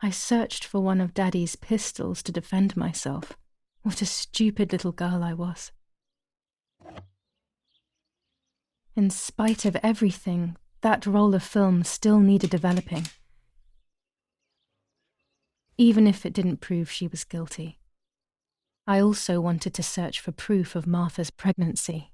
I searched for one of Daddy's pistols to defend myself. What a stupid little girl I was. In spite of everything, that roll of film still needed developing. Even if it didn't prove she was guilty. I also wanted to search for proof of Martha's pregnancy.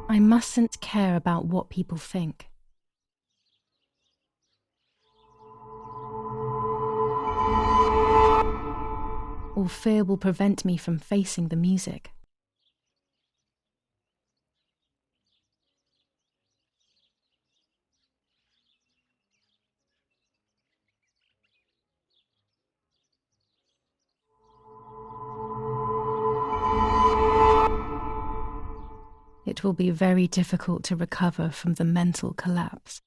I mustn't care about what people think. Or fear will prevent me from facing the music. It will be very difficult to recover from the mental collapse.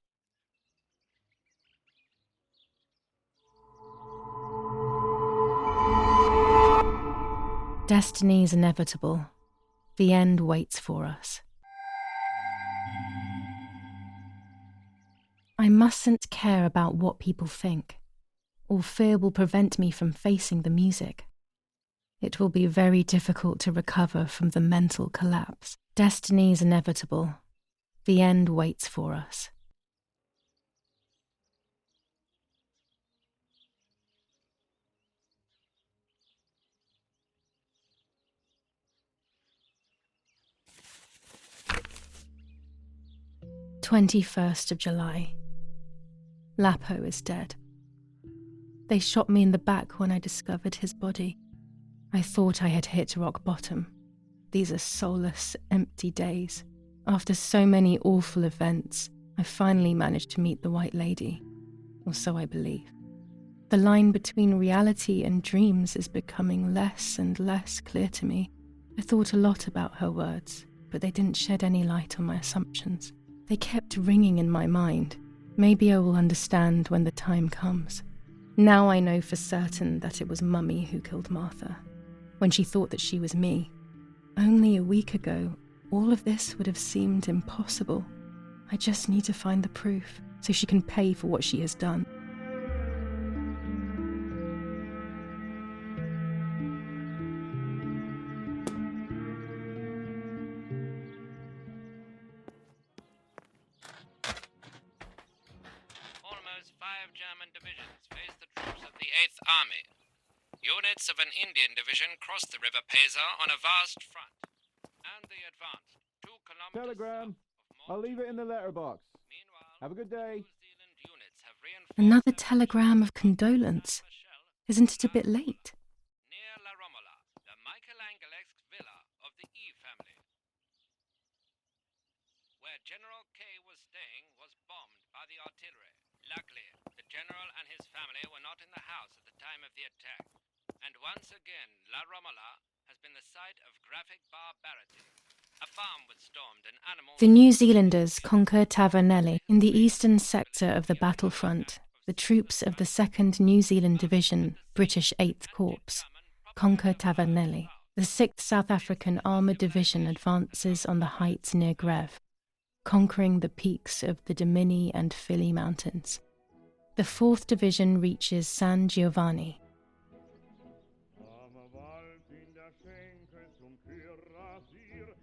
Destiny is inevitable. The end waits for us. I mustn't care about what people think, or fear will prevent me from facing the music. It will be very difficult to recover from the mental collapse. Destiny is inevitable. The end waits for us. July 21st. Lapo is dead. They shot me in the back when I discovered his body. I thought I had hit rock bottom. These are soulless, empty days. After so many awful events, I finally managed to meet the White Lady, or so I believe. The line between reality and dreams is becoming less and less clear to me. I thought a lot about her words, but they didn't shed any light on my assumptions. They kept ringing in my mind. Maybe I will understand when the time comes. Now I know for certain that it was Mummy who killed Martha, when she thought that she was me. Only a week ago, all of this would have seemed impossible. I just need to find the proof, so she can pay for what she has done. Almost 5 German divisions faced the troops of the 8th Army. Units of an Indian division crossed the River Pesa on a vast front, and they advanced 2 kilometers Telegram. south of I'll leave it in the letterbox. Meanwhile, Have a good day. New Zealand units have reinforced Another their telegram of position condolence. La Rochelle, Isn't it a bit late? near La Romola, the Michelangelesque villa of the E family. Where General K was staying was bombed by the artillery. Luckily, the general and his family were not in the house at the time of the attack. And once again, La Romola has been the site of graphic barbarity. A farm was stormed and animals... The New Zealanders conquer Tavernelli. In the eastern sector of the battlefront, the troops of the 2nd New Zealand Division, British 8th Corps, conquer Tavernelli. The 6th South African Armoured Division advances on the heights near Greve, conquering the peaks of the Dimini and Fili Mountains. The 4th Division reaches San Giovanni.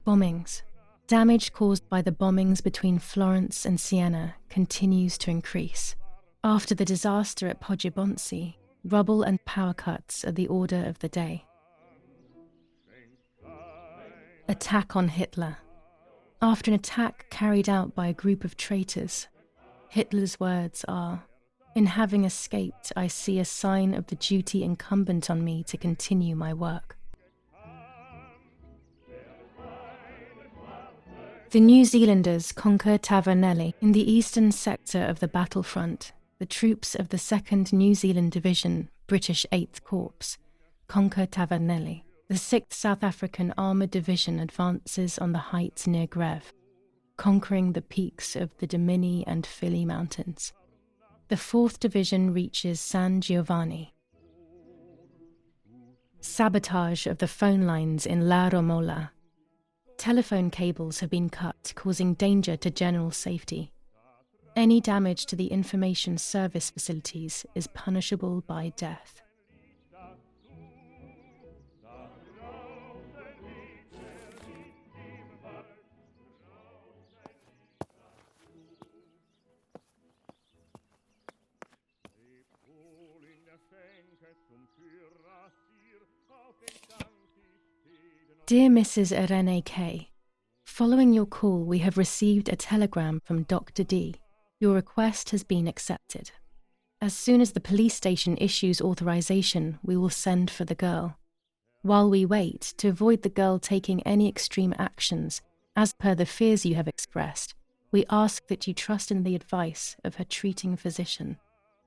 Bombings. Damage caused by the bombings between Florence and Siena continues to increase. After the disaster at Poggibonsi, rubble and power cuts are the order of the day. Attack on Hitler. After an attack carried out by a group of traitors, Hitler's words are, "In having escaped, I see a sign of the duty incumbent on me to continue my work." The New Zealanders conquer Tavernelli. In the eastern sector of the battlefront, the troops of the 2nd New Zealand Division, British 8th Corps, conquer Tavernelli. The 6th South African Armoured Division advances on the heights near Greve, conquering the peaks of the Dimini and Fili Mountains. The 4th Division reaches San Giovanni. Sabotage of the phone lines in La Romola. Telephone cables have been cut, causing danger to general safety. Any damage to the information service facilities is punishable by death. Dear Mrs. Irene K., following your call, we have received a telegram from Dr. D. Your request has been accepted. As soon as the police station issues authorization, we will send for the girl. While we wait, to avoid the girl taking any extreme actions, as per the fears you have expressed, we ask that you trust in the advice of her treating physician.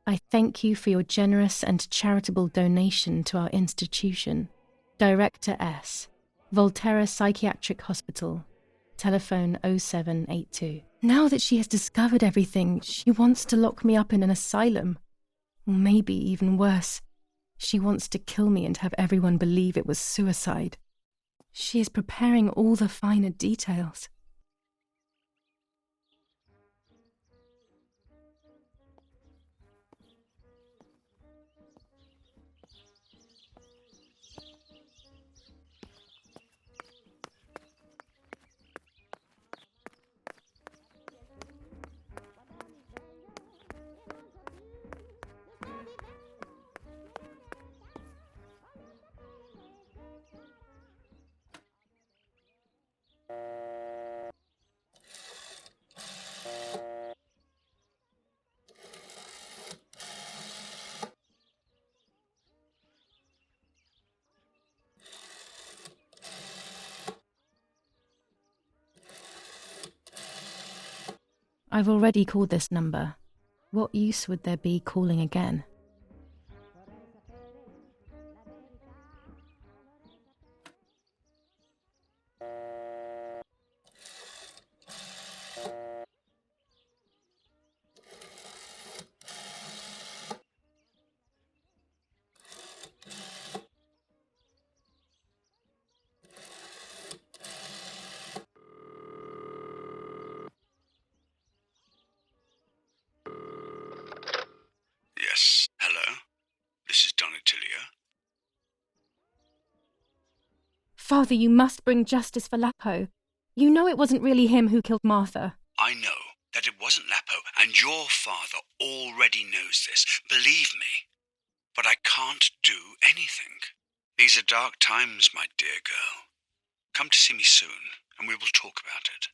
I thank you for your generous and charitable donation to our institution. Director S., Volterra Psychiatric Hospital, telephone 0782. Now that she has discovered everything, she wants to lock me up in an asylum. Or maybe even worse, she wants to kill me and have everyone believe it was suicide. She is preparing all the finer details. I've already called this number. What use would there be calling again? Yes, hello. This is Donatilia. Father, you must bring justice for Lapo. You know it wasn't really him who killed Martha. I know that it wasn't Lapo, and your father already knows this, believe me. But I can't do anything. These are dark times, my dear girl. Come to see me soon, and we will talk about it.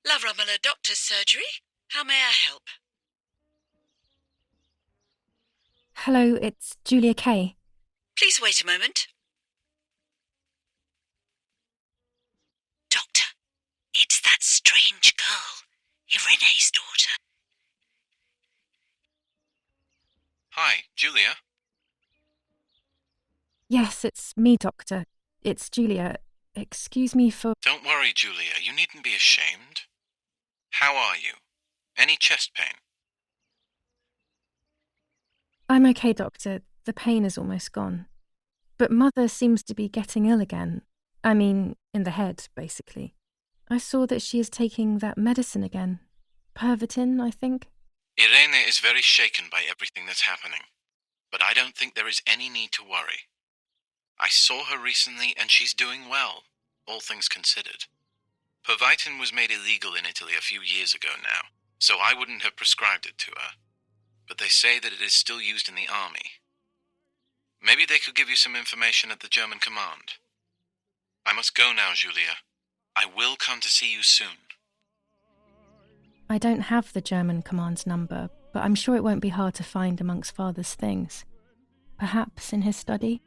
La Romola Doctor's Surgery. How may I help? Hello, it's Julia Kay. Please wait a moment. Doctor, it's that strange girl, Irene's daughter. Hi, Julia. Yes, it's me, Doctor. It's Julia. Excuse me for... Don't worry, Julia. You needn't be ashamed. How are you? Any chest pain? I'm okay, Doctor. The pain is almost gone. But Mother seems to be getting ill again. I mean, in the head, basically. I saw that she is taking that medicine again. Pervitin, I think. Irene is very shaken by everything that's happening. But I don't think there is any need to worry. I saw her recently and she's doing well, all things considered. Pervitin was made illegal in Italy a few years ago now, so I wouldn't have prescribed it to her. But they say that it is still used in the army. Maybe they could give you some information at the German command. I must go now, Guilia. I will come to see you soon. I don't have the German command's number, but I'm sure it won't be hard to find amongst Father's things. Perhaps in his study?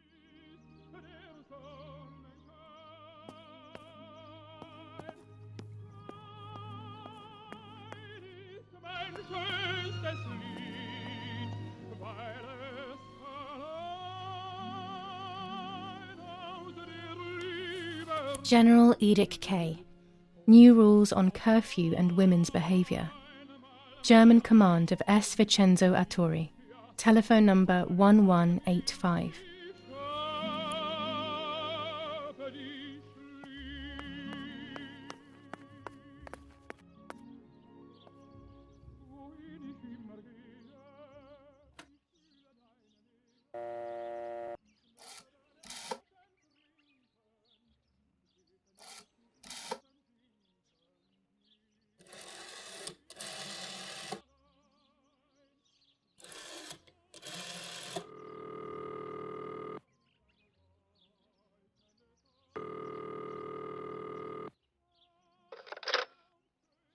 General Edict K. New rules on curfew and women's behaviour. German command of S. Vincenzo Arturi. Telephone number 1185.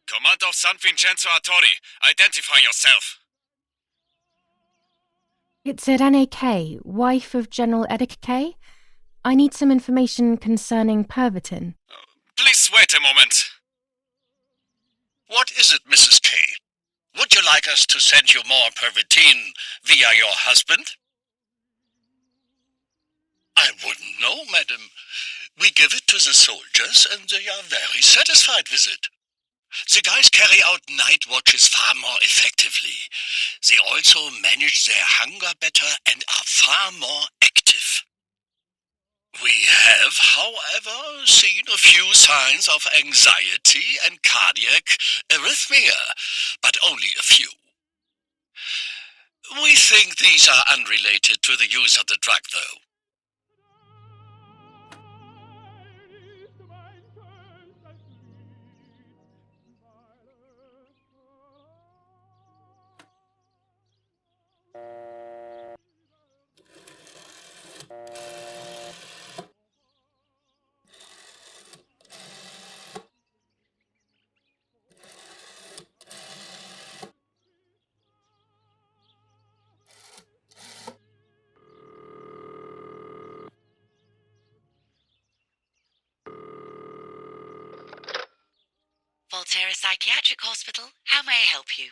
Command of San Vincenzo Artori, identify yourself. It's Irene K., wife of General Edic K. I need some information concerning Pervitin. Please wait a moment. What is it, Mrs. K? Would you like us to send you more Pervitin via your husband? I wouldn't know, madam. We give it to the soldiers and they are very satisfied with it. The guys carry out night watches far more effectively. They also manage their hunger better and are far more active. We have, however, seen a few signs of anxiety and cardiac arrhythmia, but only a few. We think these are unrelated to the use of the drug, though. Volterra Psychiatric Hospital. How may I help you?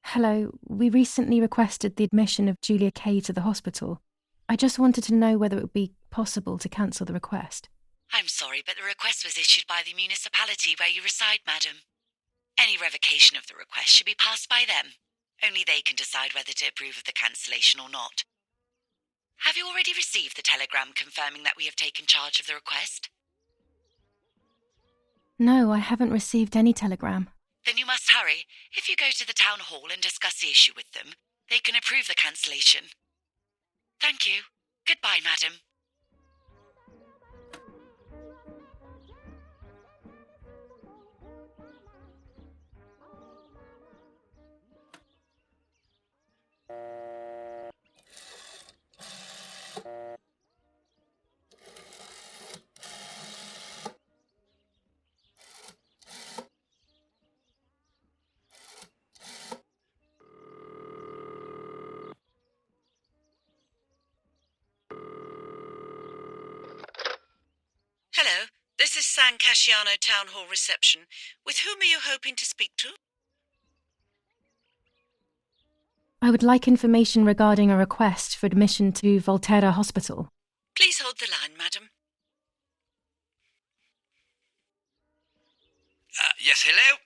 Hello, we recently requested the admission of Guilia K. to the hospital. I just wanted to know whether it would be possible to cancel the request. I'm sorry, but the request was issued by the municipality where you reside, madam. Any revocation of the request should be passed by them. Only they can decide whether to approve of the cancellation or not. Have you already received the telegram confirming that we have taken charge of the request? No, I haven't received any telegram. Then you must hurry. If you go to the town hall and discuss the issue with them, they can approve the cancellation. Thank you. Goodbye, madam. Hello, this is San Casciano Town Hall reception. With whom are you hoping to speak to? I would like information regarding a request for admission to Volterra Hospital. Please hold the line, madam. Yes, hello?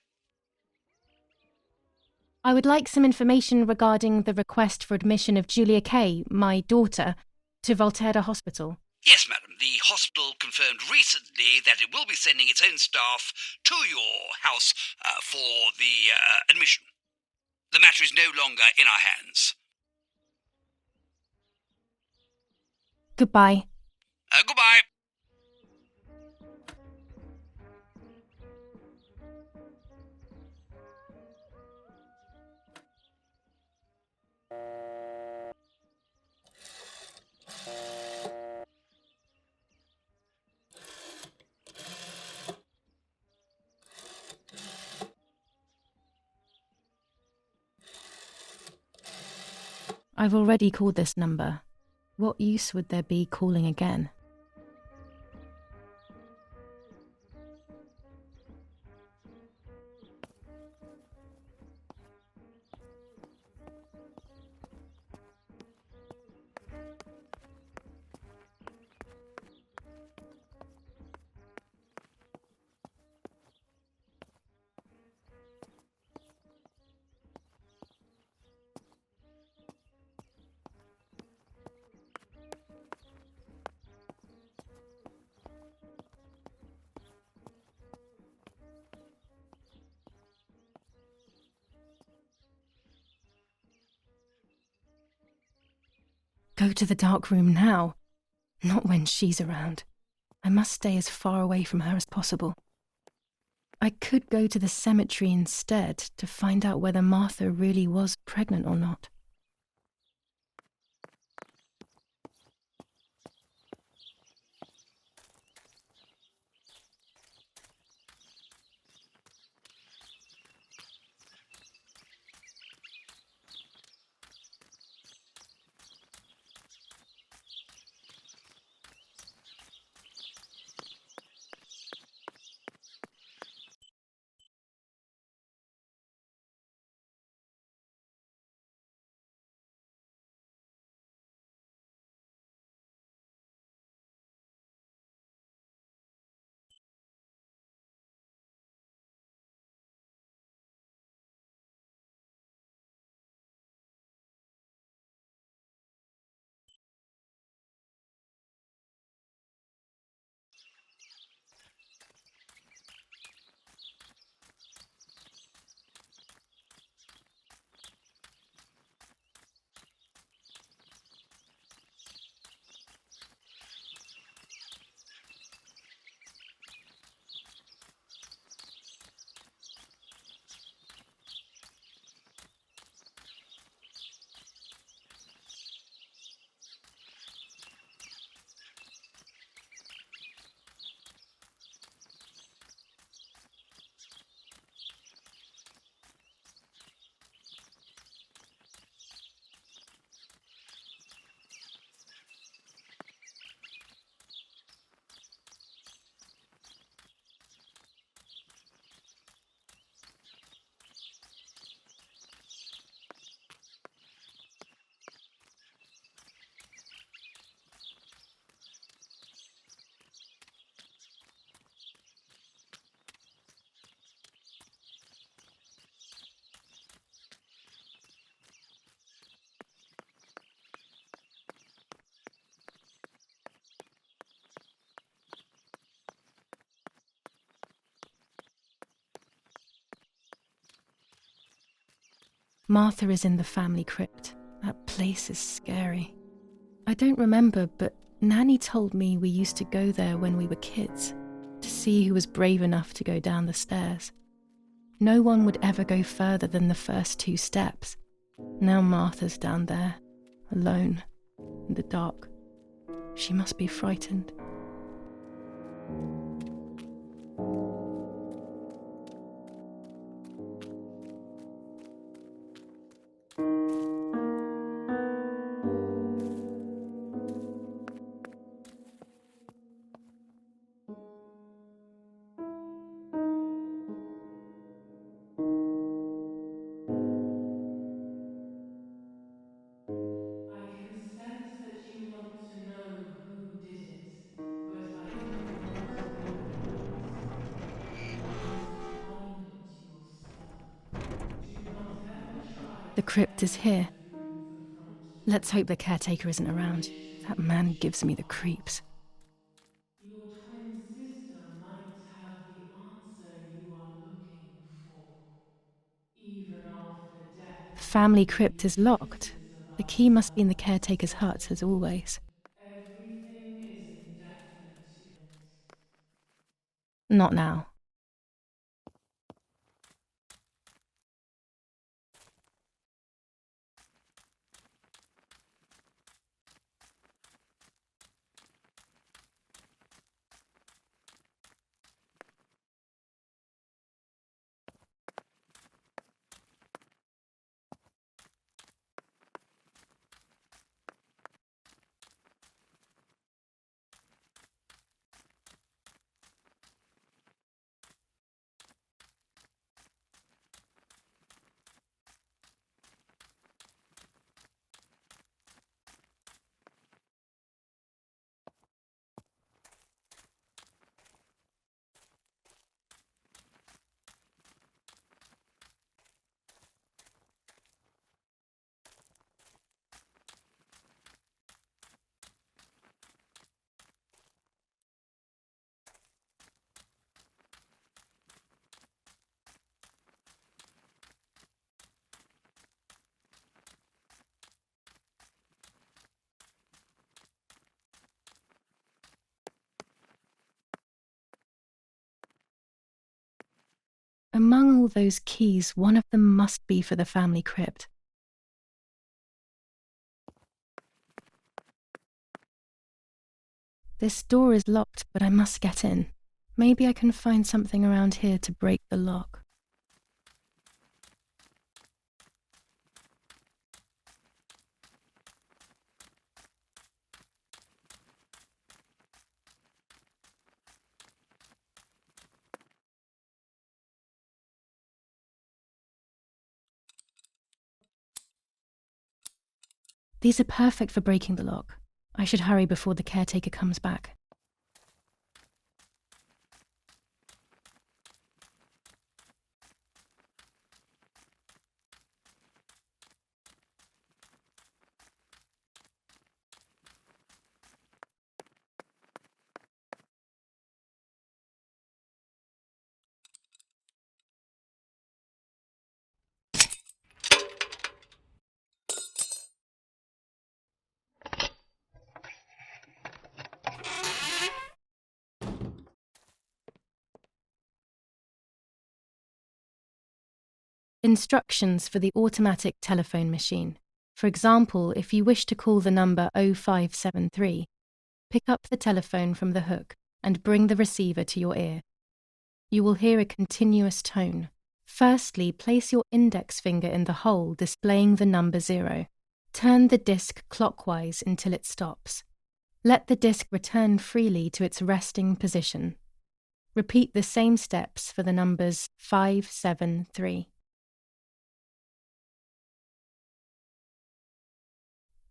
I would like some information regarding the request for admission of Guilia K., my daughter, to Volterra Hospital. Yes, madam. The hospital confirmed recently that it will be sending its own staff to your house for the admission. The matter is no longer in our hands. Goodbye. Goodbye. I've already called this number. What use would there be calling again? Go to the dark room now. Not when she's around. I must stay as far away from her as possible. I could go to the cemetery instead to find out whether Martha really was pregnant or not. Martha is in the family crypt. That place is scary. I don't remember, but Nanny told me we used to go there when we were kids, to see who was brave enough to go down the stairs. No one would ever go further than the first 2 steps. Now Martha's down there, alone, in the dark. She must be frightened. I can sense that you want to know who did it, but I do not know the answer. You must find it yourself. Do not ever try The to crypt is here. enter through the front door. Let's hope the caretaker isn't around. That man gives me the creeps. Your twin sister might have the answer you are looking for. Even after death, The family you crypt is locked. whispers The about key must be in the her. caretaker's hut, as always. Every Not now. Among all those keys, one of them must be for the family crypt. This door is locked, but I must get in. Maybe I can find something around here to break the lock. These are perfect for breaking the lock. I should hurry before the caretaker comes back. Instructions for the automatic telephone machine. For example, if you wish to call the number 0573, pick up the telephone from the hook and bring the receiver to your ear. You will hear a continuous tone. Firstly, place your index finger in the hole displaying the number 0. Turn the disc clockwise until it stops. Let the disc return freely to its resting position. Repeat the same steps for the numbers 573.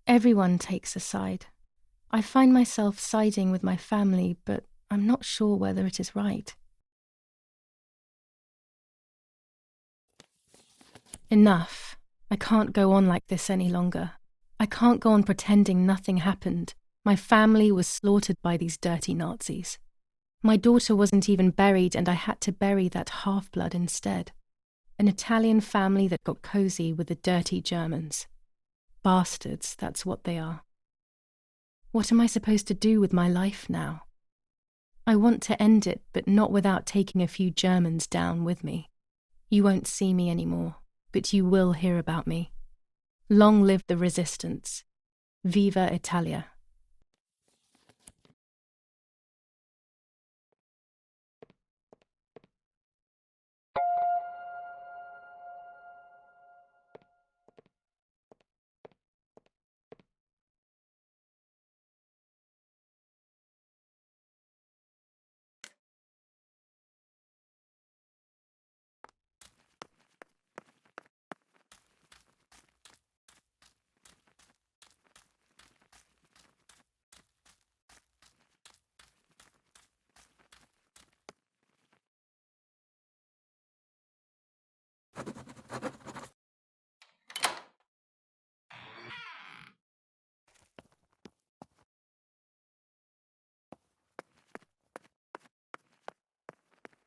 Everyone takes a side. I find myself siding with my family, but I'm not sure whether it is right. Enough. I can't go on like this any longer. I can't go on pretending nothing happened. My family was slaughtered by these dirty Nazis. My daughter wasn't even buried, and I had to bury that half-blood instead. An Italian family that got cozy with the dirty Germans. Bastards, that's what they are. What am I supposed to do with my life now? I want to end it, but not without taking a few Germans down with me. You won't see me anymore, but you will hear about me. Long live the resistance. Viva Italia.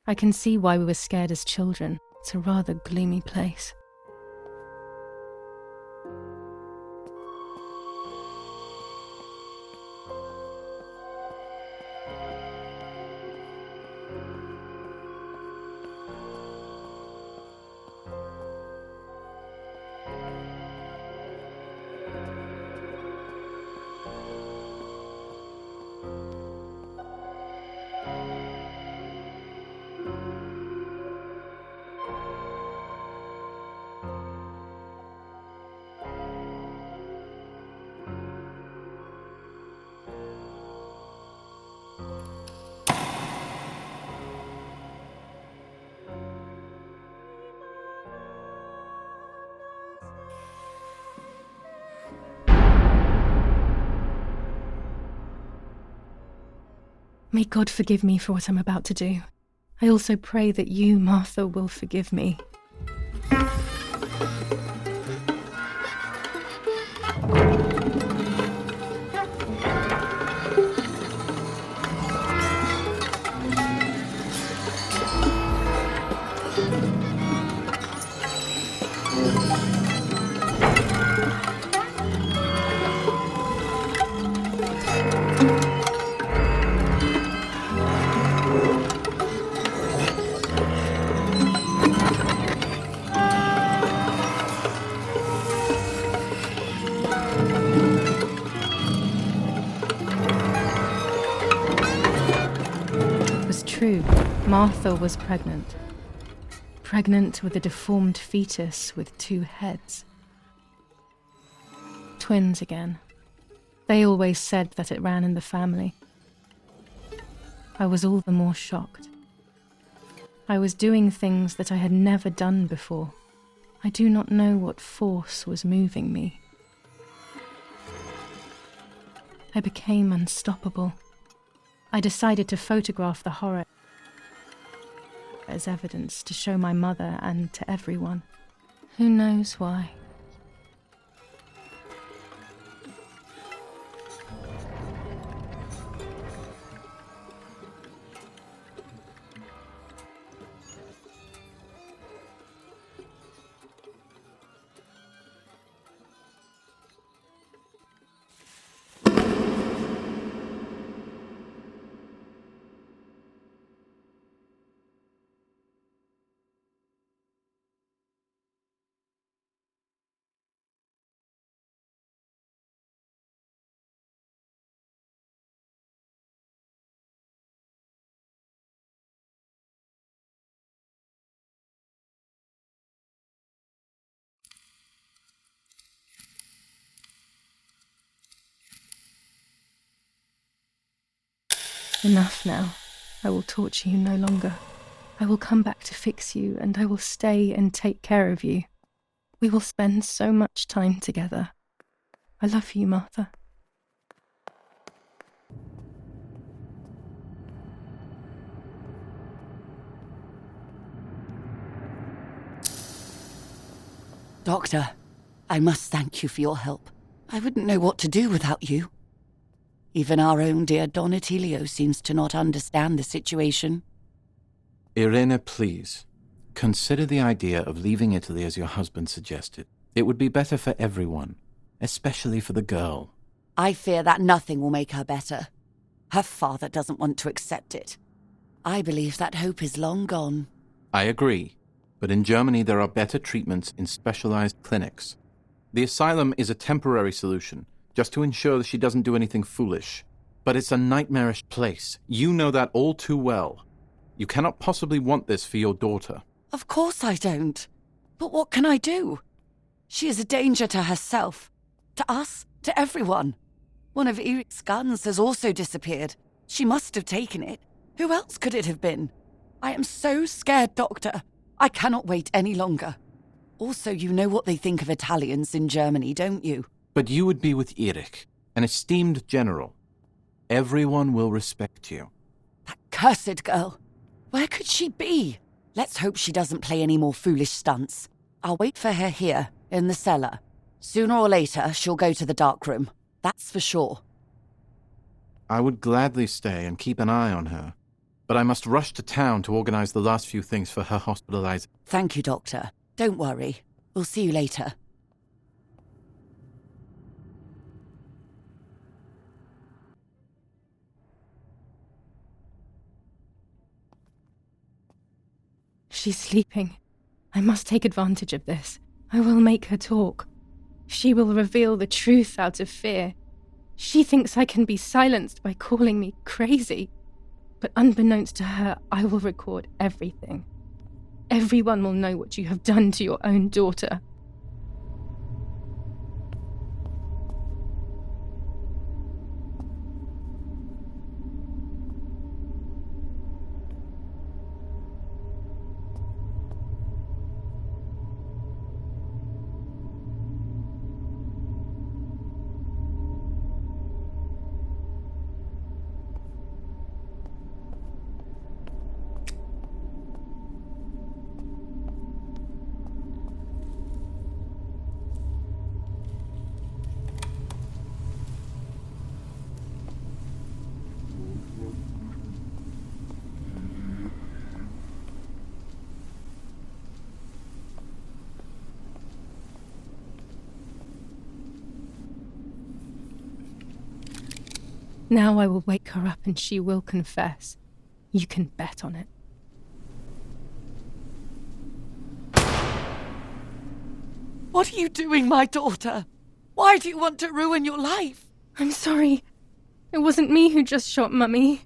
I can see why we were scared as children. It's a rather gloomy place. May God forgive me for what I'm about to do. I also pray that you, Martha, will forgive me. It was true. Martha was pregnant. Pregnant with a deformed fetus with 2 heads. Twins again. They always said that it ran in the family. I was all the more shocked. I was doing things that I had never done before. I do not know what force was moving me. I became unstoppable. I decided to photograph the horror as evidence to show my mother and to everyone. Who knows why? Enough now. I will torture you no longer. I will come back to fix you, and I will stay and take care of you. We will spend so much time together. I love you, Martha. Doctor, I must thank you for your help. I wouldn't know what to do without you. Even our own dear Don Attilio seems to not understand the situation. Irene, please. Consider the idea of leaving Italy as your husband suggested. It would be better for everyone, especially for the girl. I fear that nothing will make her better. Her father doesn't want to accept it. I believe that hope is long gone. I agree, but in Germany there are better treatments in specialized clinics. The asylum is a temporary solution, just to ensure that she doesn't do anything foolish. But it's a nightmarish place. You know that all too well. You cannot possibly want this for your daughter. Of course I don't. But what can I do? She is a danger to herself, to us, to everyone. One of Eric's guns has also disappeared. She must have taken it. Who else could it have been? I am so scared, Doctor. I cannot wait any longer. Also, you know what they think of Italians in Germany, don't you? But you would be with Eric, an esteemed general. Everyone will respect you. That cursed girl. Where could she be? Let's hope she doesn't play any more foolish stunts. I'll wait for her here, in the cellar. Sooner or later, she'll go to the dark room. That's for sure. I would gladly stay and keep an eye on her, but I must rush to town to organize the last few things for her hospitalization. Thank you, Doctor. Don't worry. We'll see you later. She's sleeping. I must take advantage of this. I will make her talk. She will reveal the truth out of fear. She thinks I can be silenced by calling me crazy. But unbeknownst to her, I will record everything. Everyone will know what you have done to your own daughter. Now I will wake her up and she will confess. You can bet on it. What are you doing, my daughter? Why do you want to ruin your life? I'm sorry. It wasn't me who just shot Mummy.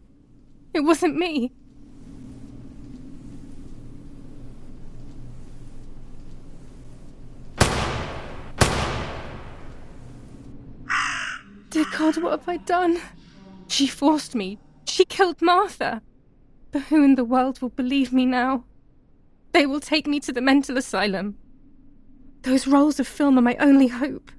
It wasn't me. Dear God, what have I done? She forced me. She killed Martha. But who in the world will believe me now? They will take me to the mental asylum. Those rolls of film are my only hope.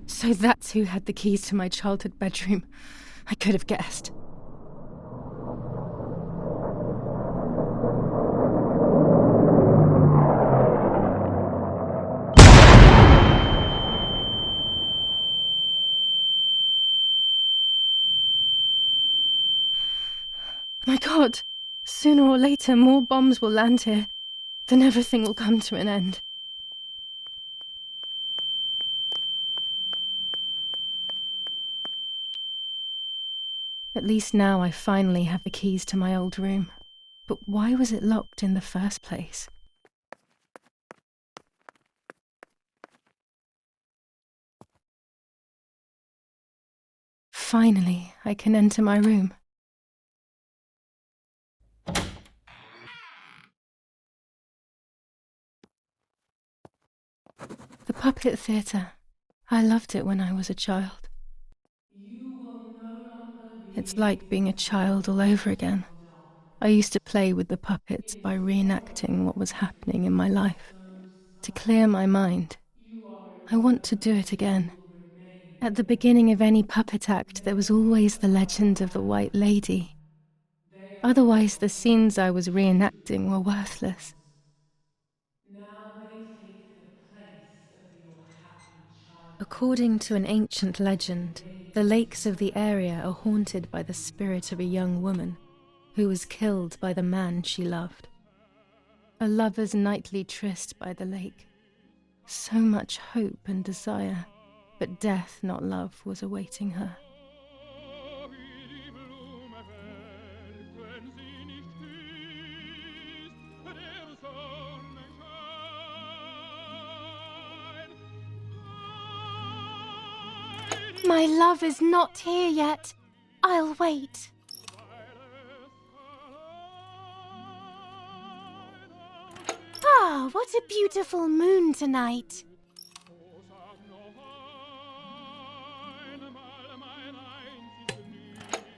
So that's who had the keys to my childhood bedroom. I could have guessed. My God! Sooner or later, more bombs will land here. Then everything will come to an end. At least now I finally have the keys to my old room. But why was it locked in the first place? Finally, I can enter my room. The puppet theatre. I loved it when I was a child. You will no longer be It's like being a child all over again. I used to play with the puppets by reenacting what was happening in my life. To clear my mind, I want to do it again. At the beginning of any puppet act, there was always the legend of the White Lady. Otherwise, the scenes I was reenacting were worthless. Now they take the place of your happy child. According to an ancient legend, the lakes of the area are haunted by the spirit of a young woman who was killed by the man she loved. A lover's nightly tryst by the lake. So much hope and desire, but death, not love, was awaiting her. My love is not here yet. I'll wait. Ah, what a beautiful moon tonight.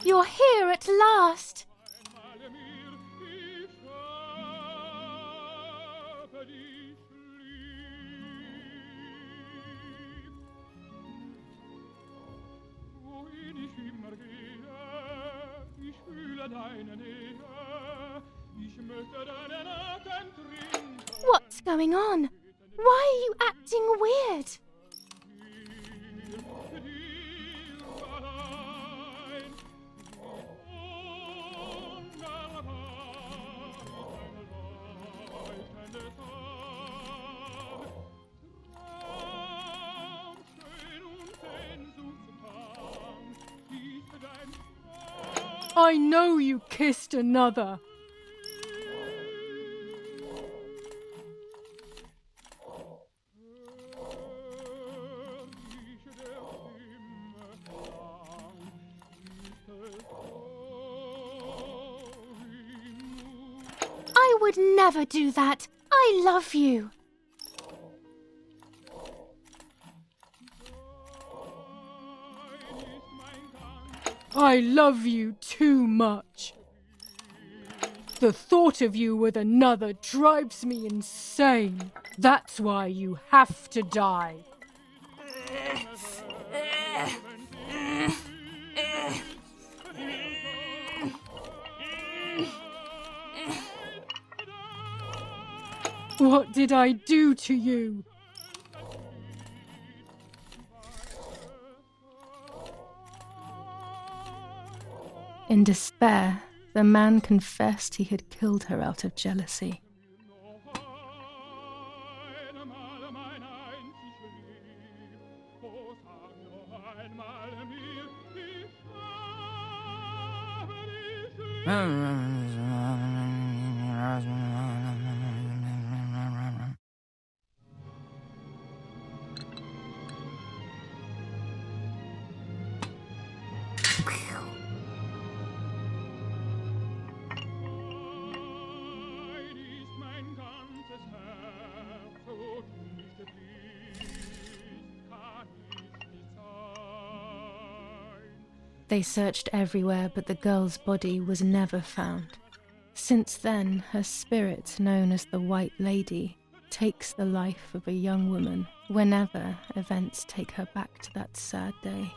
You're here at last. What's going on? Why are you acting weird? I know you kissed another. I would never do that. I love you. I love you too much. The thought of you with another drives me insane. That's why you have to die. What did I do to you? In despair, the man confessed he had killed her out of jealousy. They searched everywhere, but the girl's body was never found. Since then, her spirit, known as the White Lady, takes the life of a young woman whenever events take her back to that sad day.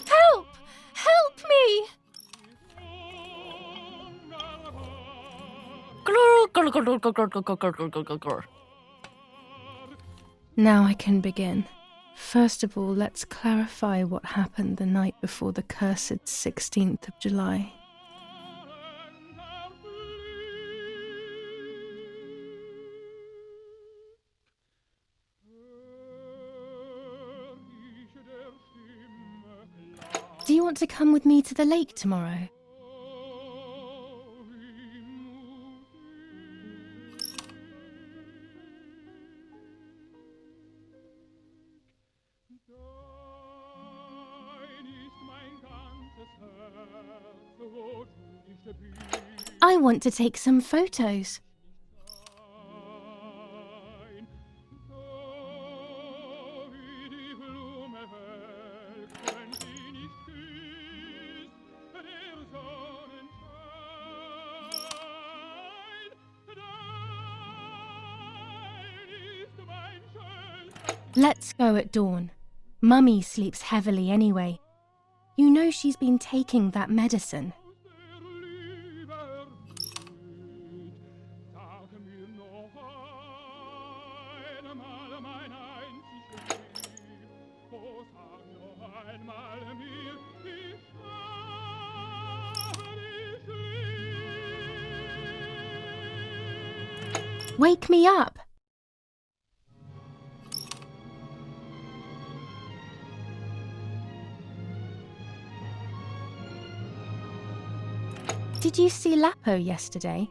Help! Help me! Now I can begin. First of all, let's clarify what happened the night before the cursed 16th of July. Do you want to come with me to the lake tomorrow? I want to take some photos. Let's go at dawn. Mummy sleeps heavily anyway. You know she's been taking that medicine. Wake me up! Did you see Lapo yesterday?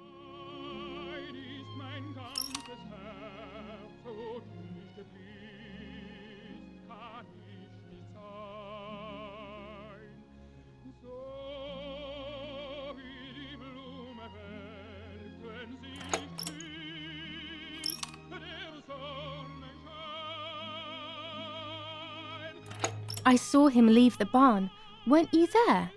I saw him leave the barn. Weren't you there?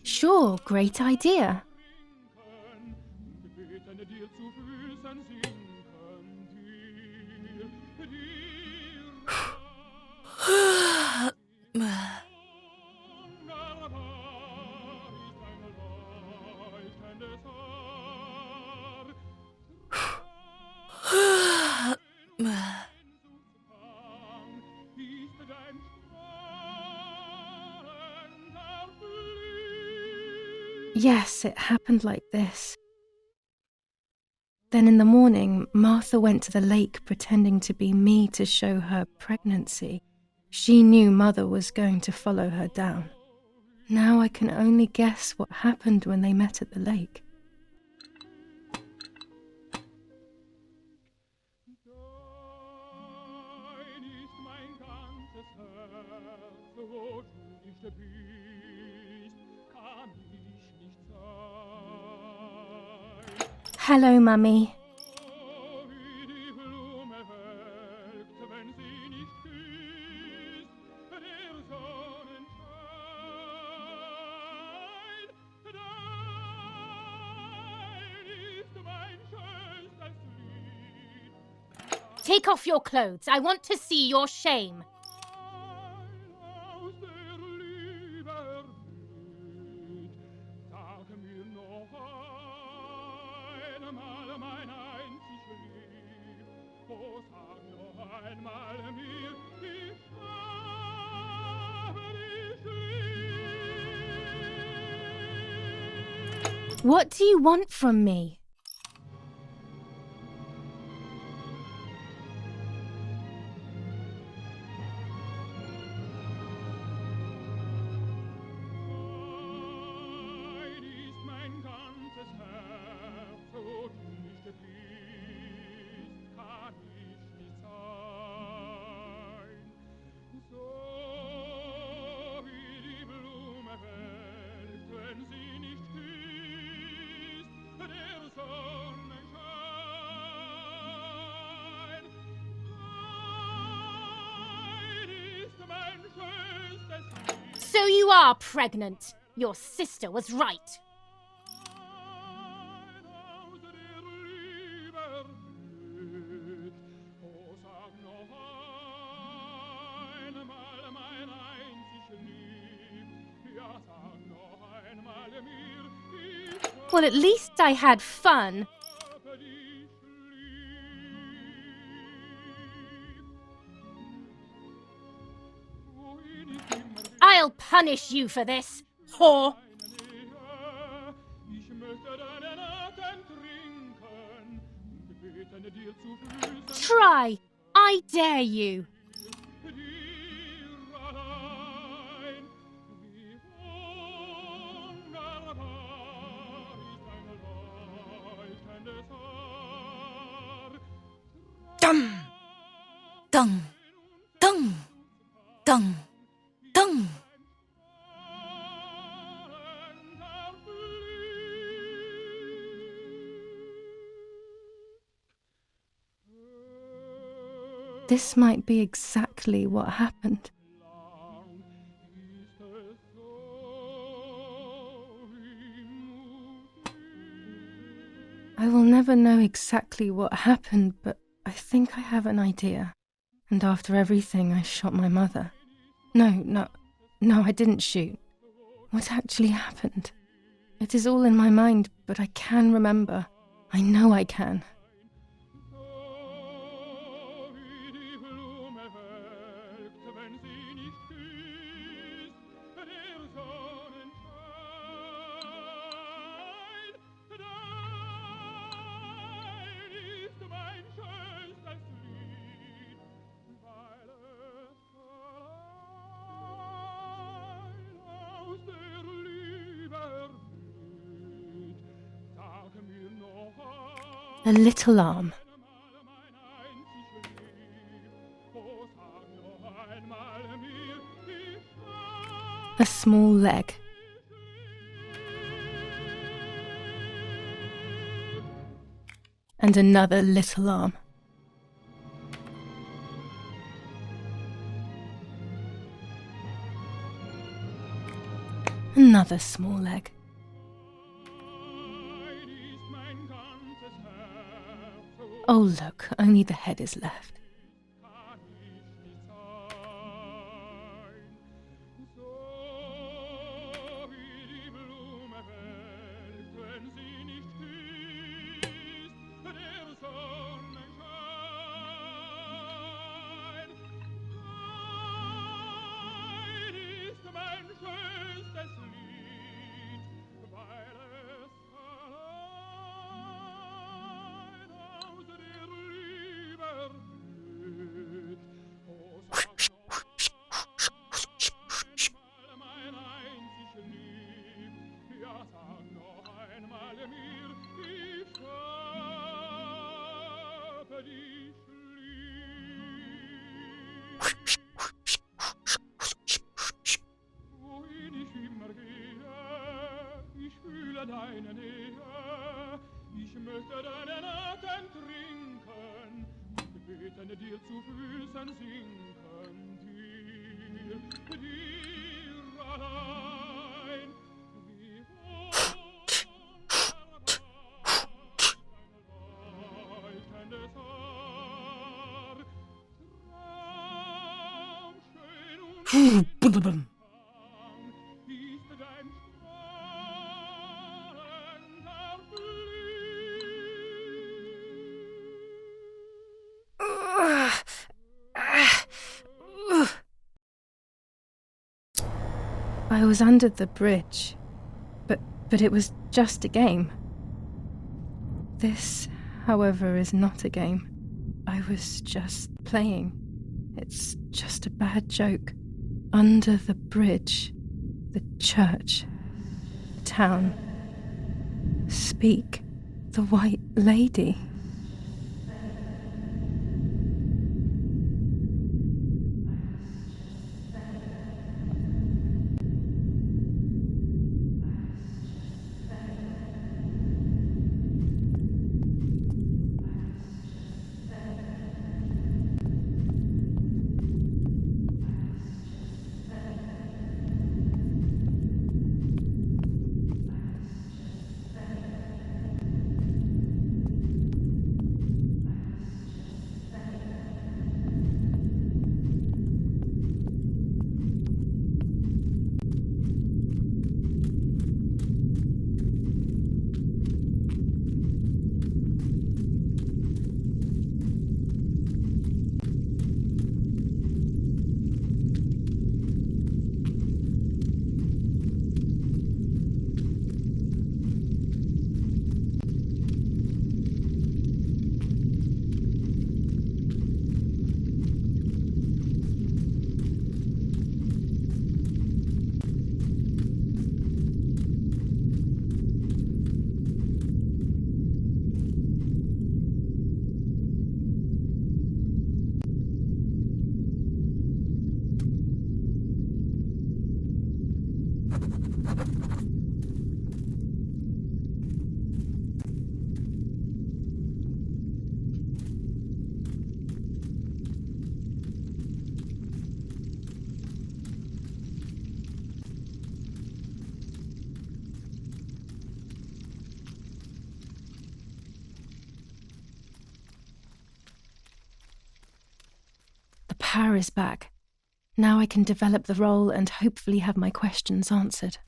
Sure, great idea. Yes, it happened like this. Then in the morning, Martha went to the lake pretending to be me to show her pregnancy. She knew Mother was going to follow her down. Now I can only guess what happened when they met at the lake. Hello, Mummy. Take off your clothes. I want to see your shame. What do you want from me? So you are pregnant. Your sister was right. Well, at least I had fun. I'll punish you for this, whore! Try! I dare you! Dum! Dung! Dung! Dung! Dung! This might be exactly what happened. I will never know exactly what happened, but I think I have an idea. And after everything, I shot my mother. No, I didn't shoot. What actually happened? It is all in my mind, but I can remember. I know I can. A little arm. A small leg. And another little arm. Another small leg. Oh look, only the head is left. deine Nähe, ich möchte deinen Atem trinken und beten dir zu Füßen sinken, dir allein, wie leuchtendes Haar, traumschön und ist dein strahlender I was under the bridge, but it was just a game. This, however, is not a game. I was just playing. It's just a bad joke. Under the bridge, the church, town. Speak, the White Lady. The power is back. Now I can develop the role and hopefully have my questions answered.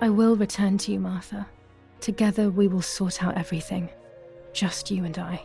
I will return to you, Martha. Together we will sort out everything. Just you and I.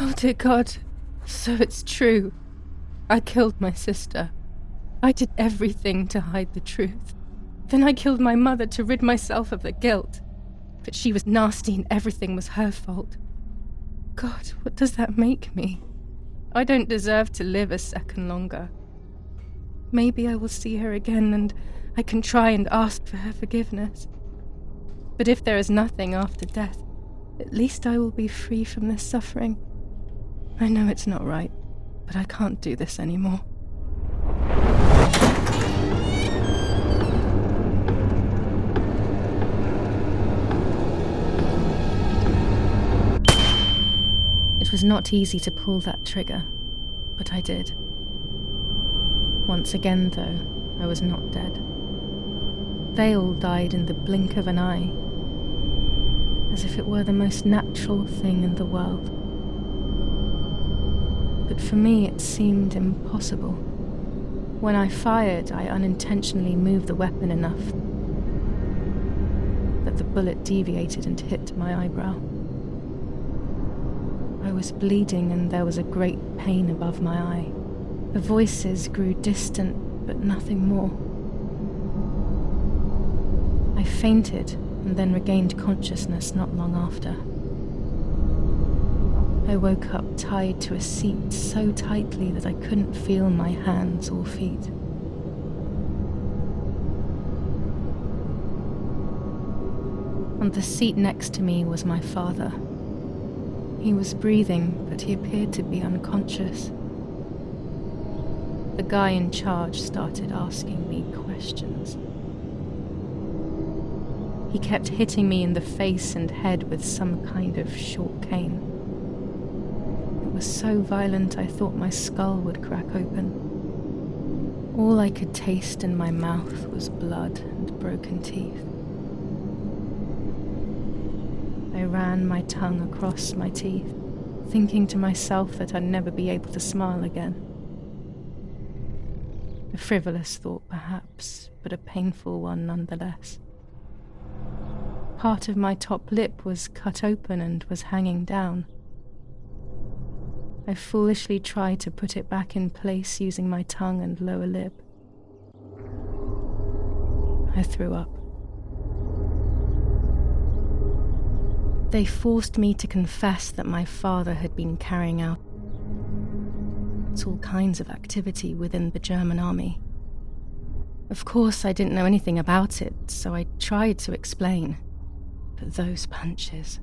Oh dear God, so it's true. I killed my sister. I did everything to hide the truth. Then I killed my mother to rid myself of the guilt. But she was nasty and everything was her fault. God, what does that make me? I don't deserve to live a second longer. Maybe I will see her again and I can try and ask for her forgiveness. But if there is nothing after death, at least I will be free from this suffering. I know it's not right, but I can't do this anymore. It was not easy to pull that trigger, but I did. Once again, though, I was not dead. They all died in the blink of an eye, as if it were the most natural thing in the world. But for me it seemed impossible. When I fired, I unintentionally moved the weapon enough that the bullet deviated and hit my eyebrow. I was bleeding and there was a great pain above my eye. The voices grew distant, but nothing more. I fainted and then regained consciousness not long after. I woke up tied to a seat so tightly that I couldn't feel my hands or feet. On the seat next to me was my father. He was breathing, but he appeared to be unconscious. The guy in charge started asking me questions. He kept hitting me in the face and head with some kind of short cane. It was so violent I thought my skull would crack open. All I could taste in my mouth was blood and broken teeth. I ran my tongue across my teeth, thinking to myself that I'd never be able to smile again. A frivolous thought, perhaps, but a painful one nonetheless. Part of my top lip was cut open and was hanging down. I foolishly tried to put it back in place using my tongue and lower lip. I threw up. They forced me to confess that my father had been carrying out all kinds of activity within the German army. Of course, I didn't know anything about it, so I tried to explain. But those punches...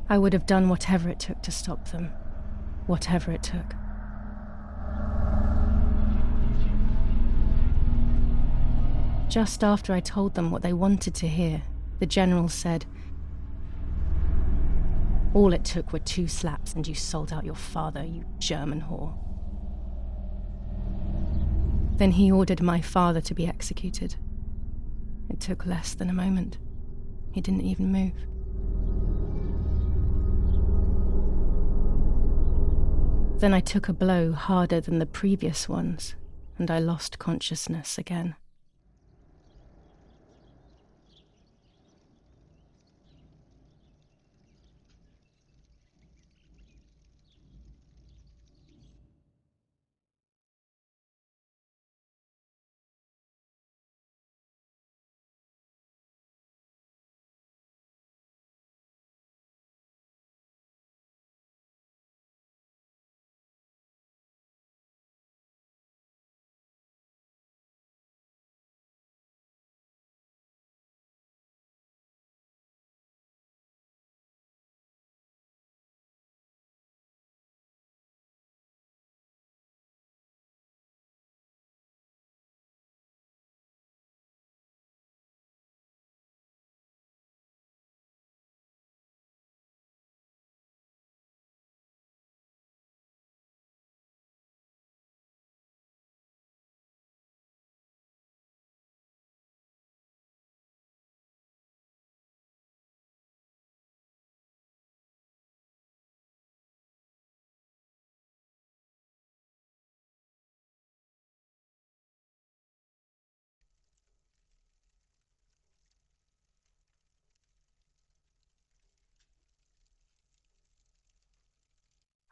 I would have done whatever it took to stop them. Whatever it took. Just after I told them what they wanted to hear, the general said, "All it took were 2 slaps and you sold out your father, you German whore." Then he ordered my father to be executed. It took less than a moment. He didn't even move. Then I took a blow harder than the previous ones, and I lost consciousness again.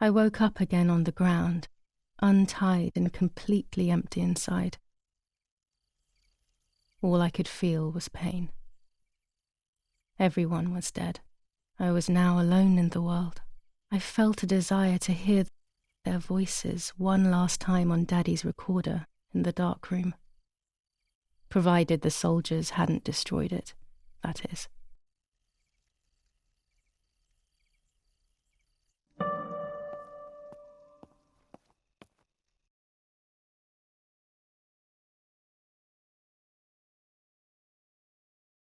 I woke up again on the ground, untied and completely empty inside. All I could feel was pain. Everyone was dead. I was now alone in the world. I felt a desire to hear their voices one last time on Daddy's recorder in the dark room. Provided the soldiers hadn't destroyed it, that is.